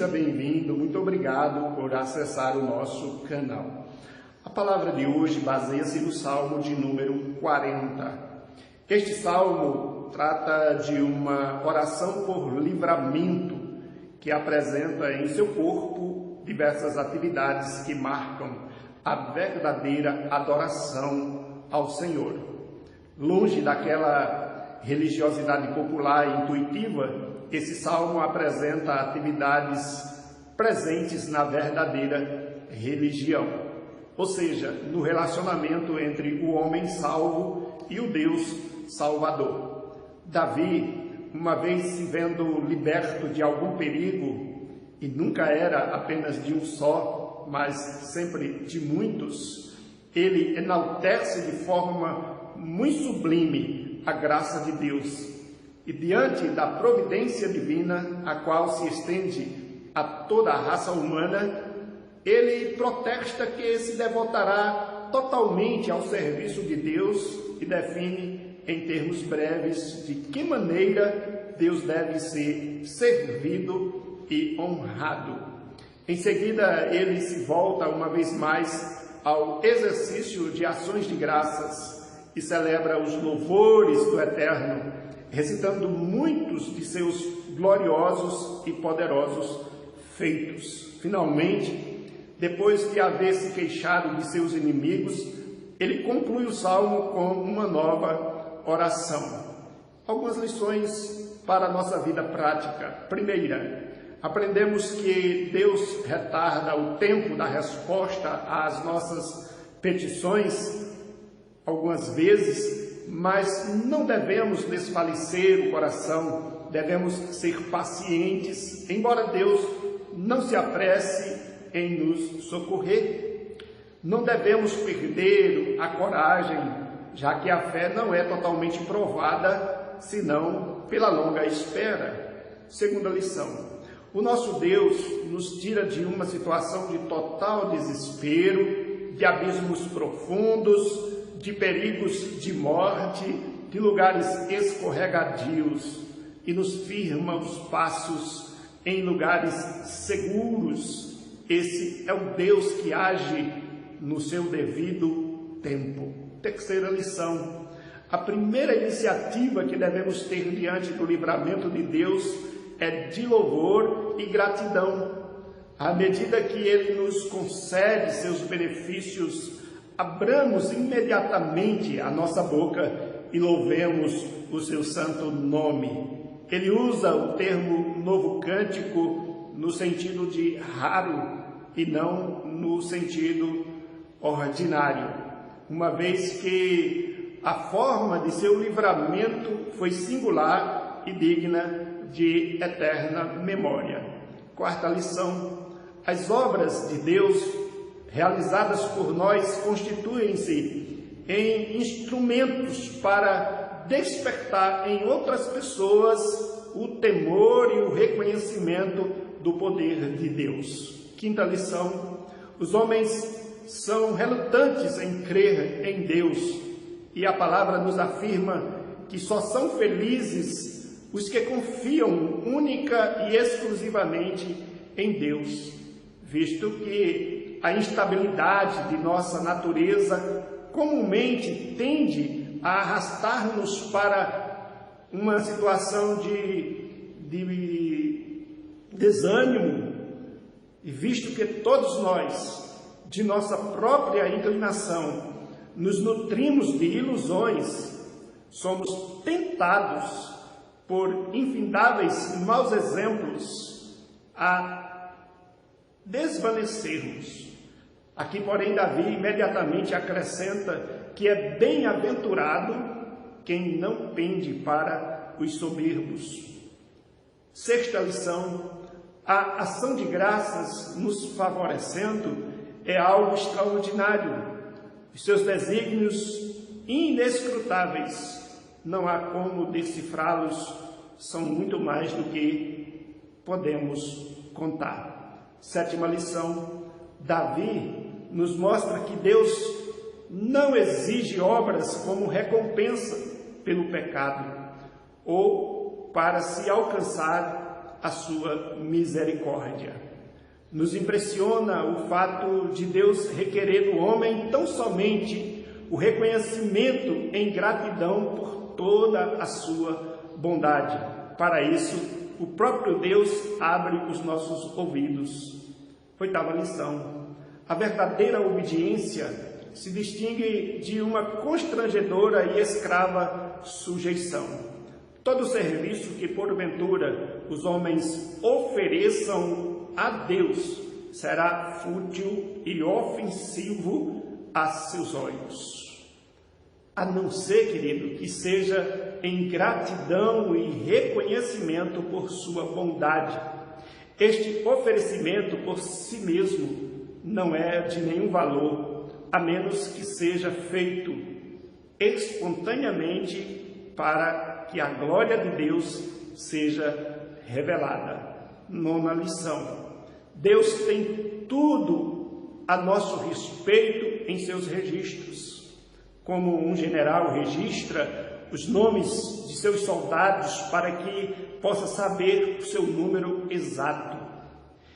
seja bem-vindo, muito obrigado por acessar o nosso canal. A palavra de hoje baseia-se no Salmo de número 40. Este salmo trata de uma oração por livramento que apresenta em seu corpo diversas atividades que marcam a verdadeira adoração ao Senhor. Longe daquela religiosidade popular e intuitiva, esse salmo apresenta atividades presentes na verdadeira religião, ou seja, no relacionamento entre o homem salvo e o Deus Salvador. Davi, uma vez se vendo liberto de algum perigo, e nunca era apenas de um só, mas sempre de muitos, ele enaltece de forma muito sublime a graça de Deus. E diante da providência divina, a qual se estende a toda a raça humana, ele protesta que se devotará totalmente ao serviço de Deus e define, em termos breves, de que maneira Deus deve ser servido e honrado. Em seguida, ele se volta uma vez mais ao exercício de ações de graças e celebra os louvores do Eterno, recitando muitos de seus gloriosos e poderosos feitos. Finalmente, depois de haver se queixado de seus inimigos, ele conclui o salmo com uma nova oração. Algumas lições para a nossa vida prática. Primeira, aprendemos que Deus retarda o tempo da resposta às nossas petições algumas vezes, mas não devemos desfalecer o coração, devemos ser pacientes, embora Deus não se apresse em nos socorrer. Não devemos perder a coragem, já que a fé não é totalmente provada, senão pela longa espera. Segunda lição: o nosso Deus nos tira de uma situação de total desespero, de abismos profundos, de perigos de morte, de lugares escorregadios, e nos firma os passos em lugares seguros. Esse é o Deus que age no seu devido tempo. Terceira lição: a primeira iniciativa que devemos ter diante do livramento de Deus é de louvor e gratidão. À medida que Ele nos concede seus benefícios, abramos imediatamente a nossa boca e louvemos o seu santo nome. Ele usa o termo novo cântico no sentido de raro e não no sentido ordinário, uma vez que a forma de seu livramento foi singular e digna de eterna memória. Quarta lição: as obras de Deus realizadas por nós constituem-se em instrumentos para despertar em outras pessoas o temor e o reconhecimento do poder de Deus. Quinta lição: os homens são relutantes em crer em Deus, e a palavra nos afirma que só são felizes os que confiam única e exclusivamente em Deus, visto que a instabilidade de nossa natureza comumente tende a arrastar-nos para uma situação de desânimo, e visto que todos nós, de nossa própria inclinação, nos nutrimos de ilusões, somos tentados por infindáveis maus exemplos a desvanecermos. Aqui, porém, Davi imediatamente acrescenta que é bem-aventurado quem não pende para os soberbos. Sexta lição: a ação de graças nos favorecendo é algo extraordinário. Os seus desígnios inescrutáveis, não há como decifrá-los, são muito mais do que podemos contar. Sétima lição: Davi nos mostra que Deus não exige obras como recompensa pelo pecado ou para se alcançar a sua misericórdia. Nos impressiona o fato de Deus requerer do homem tão somente o reconhecimento em gratidão por toda a sua bondade. Para isso, o próprio Deus abre os nossos ouvidos. 8ª lição. A verdadeira obediência se distingue de uma constrangedora e escrava sujeição. Todo serviço que, porventura, os homens ofereçam a Deus será fútil e ofensivo a seus olhos. A não ser, querido, que seja em gratidão e reconhecimento por sua bondade. Este oferecimento por si mesmo não é de nenhum valor, a menos que seja feito espontaneamente para que a glória de Deus seja revelada. 9ª lição. Deus tem tudo a nosso respeito em seus registros. Como um general registra os nomes de seus soldados para que possa saber o seu número exato.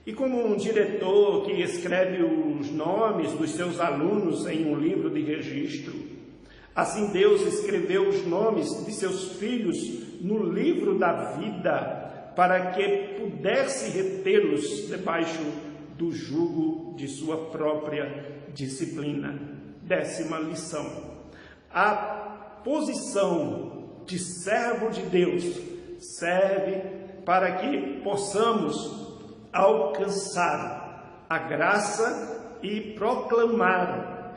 E como um diretor que escreve os nomes dos seus alunos em um livro de registro, assim Deus escreveu os nomes de seus filhos no livro da vida para que pudesse retê-los debaixo do jugo de sua própria disciplina. 10ª lição. A posição de servo de Deus serve para que possamos alcançar a graça e proclamar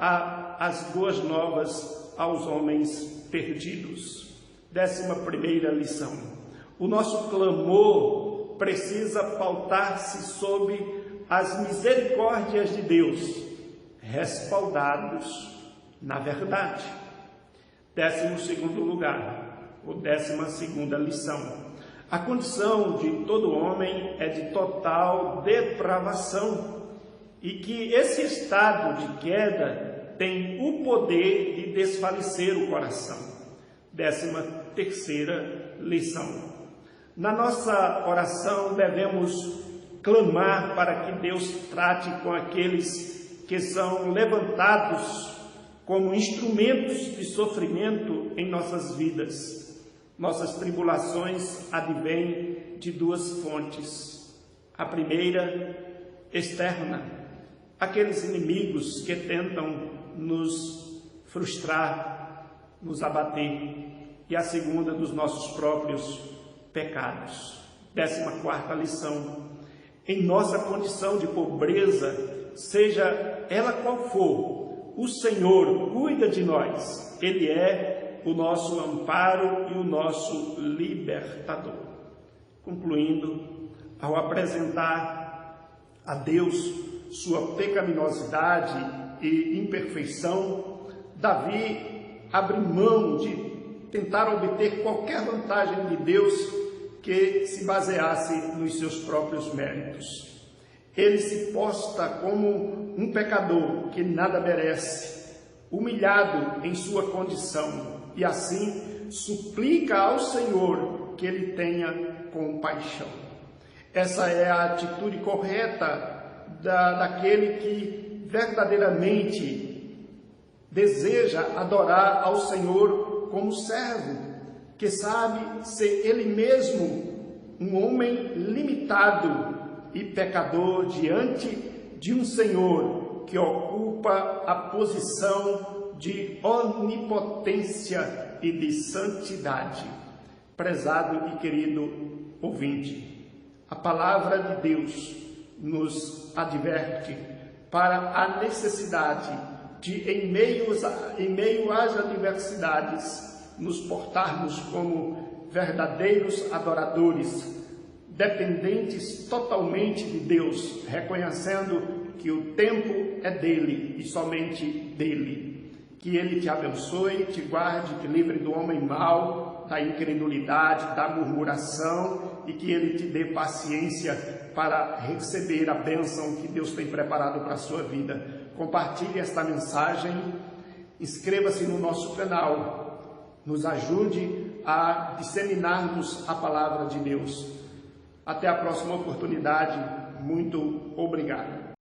as boas novas aos homens perdidos. 11ª lição. O nosso clamor precisa pautar-se sob as misericórdias de Deus, respaldados na verdade. 12º lugar, ou 12ª lição. A condição de todo homem é de total depravação e que esse estado de queda tem o poder de desfalecer o coração. 13ª lição. Na nossa oração devemos clamar para que Deus trate com aqueles que são levantados como instrumentos de sofrimento em nossas vidas. Nossas tribulações advêm de 2 fontes. A primeira, externa, aqueles inimigos que tentam nos frustrar, nos abater. E a segunda, dos nossos próprios pecados. 14ª lição. Em nossa condição de pobreza, seja ela qual for, o Senhor cuida de nós. Ele é o nosso amparo e o nosso libertador. Concluindo, ao apresentar a Deus sua pecaminosidade e imperfeição, Davi abre mão de tentar obter qualquer vantagem de Deus que se baseasse nos seus próprios méritos. Ele se posta como um pecador que nada merece, humilhado em sua condição, e assim suplica ao Senhor que Ele tenha compaixão. Essa é a atitude correta daquele que verdadeiramente deseja adorar ao Senhor como servo, que sabe ser ele mesmo um homem limitado e pecador diante de um Senhor que ocupa a posição de onipotência e de santidade. Prezado e querido ouvinte, a palavra de Deus nos adverte para a necessidade de, em meio às adversidades, nos portarmos como verdadeiros adoradores, dependentes totalmente de Deus, reconhecendo que o tempo é dele e somente dele. Que Ele te abençoe, te guarde, te livre do homem mau, da incredulidade, da murmuração, e que Ele te dê paciência para receber a bênção que Deus tem preparado para a sua vida. Compartilhe esta mensagem, inscreva-se no nosso canal, nos ajude a disseminarmos a palavra de Deus. Até a próxima oportunidade. Muito obrigado.